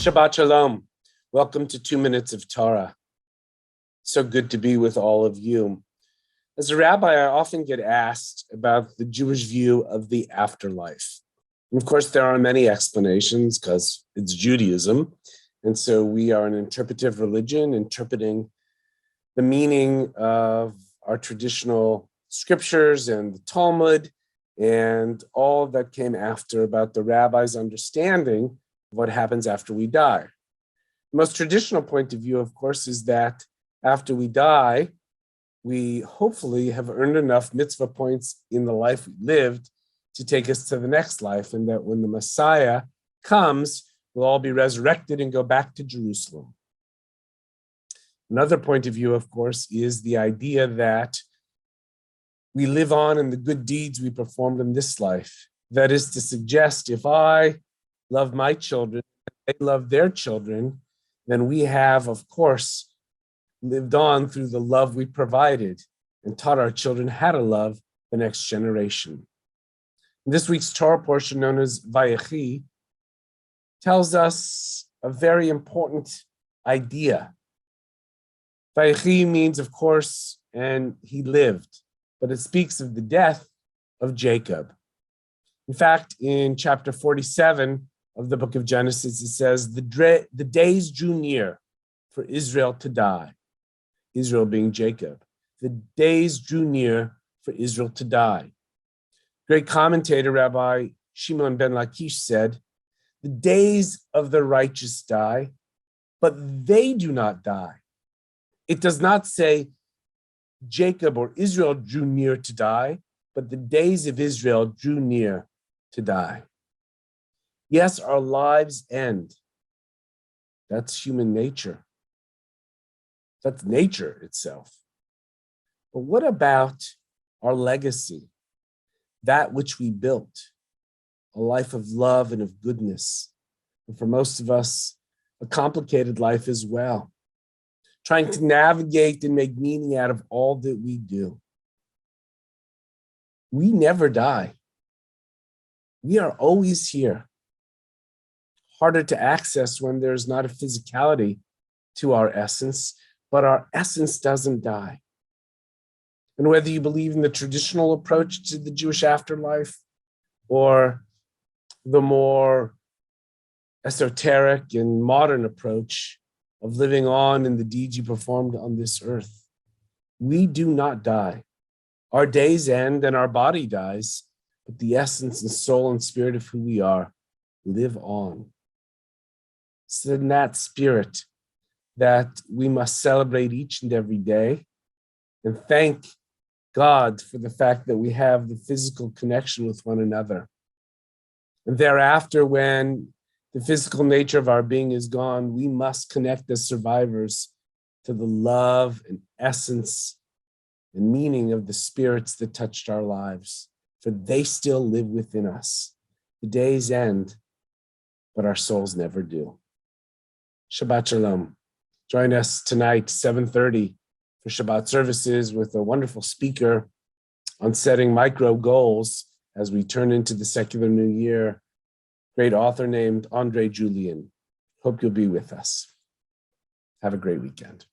Shabbat Shalom. Welcome to 2 Minutes of Torah. So good to be with all of you. As a rabbi, I often get asked about the Jewish view of the afterlife. And of course, there are many explanations because it's Judaism. And so we are an interpretive religion, interpreting the meaning of our traditional scriptures and the Talmud and all that came after about the rabbi's understanding what happens after we die. The most traditional point of view, of course, is that after we die, we hopefully have earned enough mitzvah points in the life we lived to take us to the next life, and that when the Messiah comes, we'll all be resurrected and go back to Jerusalem. Another point of view, of course, is the idea that we live on in the good deeds we performed in this life. That is to suggest, if I love my children, they love their children, then we have, of course, lived on through the love we provided and taught our children how to love the next generation. This week's Torah portion, known as Vayechi, tells us a very important idea. Vayechi means, of course, and he lived, but it speaks of the death of Jacob. In fact, in chapter 47 of the book of Genesis, it says, the days drew near for Israel to die. Israel being Jacob. The days drew near for Israel to die. Great commentator, Rabbi Shimon ben Lakish said, the days of the righteous die, but they do not die. It does not say Jacob or Israel drew near to die, but the days of Israel drew near to die. Yes, our lives end. That's human nature. That's nature itself. But what about our legacy? That which we built, a life of love and of goodness. And for most of us, a complicated life as well. Trying to navigate and make meaning out of all that we do. We never die. We are always here. Harder to access when there's not a physicality to our essence, but our essence doesn't die. And whether you believe in the traditional approach to the Jewish afterlife or the more esoteric and modern approach of living on in the deeds you performed on this earth, we do not die. Our days end and our body dies, but the essence and soul and spirit of who we are live on. It's in that spirit that we must celebrate each and every day and thank God for the fact that we have the physical connection with one another. And thereafter, when the physical nature of our being is gone, we must connect as survivors to the love and essence and meaning of the spirits that touched our lives, for they still live within us. The days end, but our souls never do. Shabbat Shalom. Join us tonight, 7:30, for Shabbat services with a wonderful speaker on setting micro goals as we turn into the secular new year. Great author named Andre Julian. Hope you'll be with us. Have a great weekend.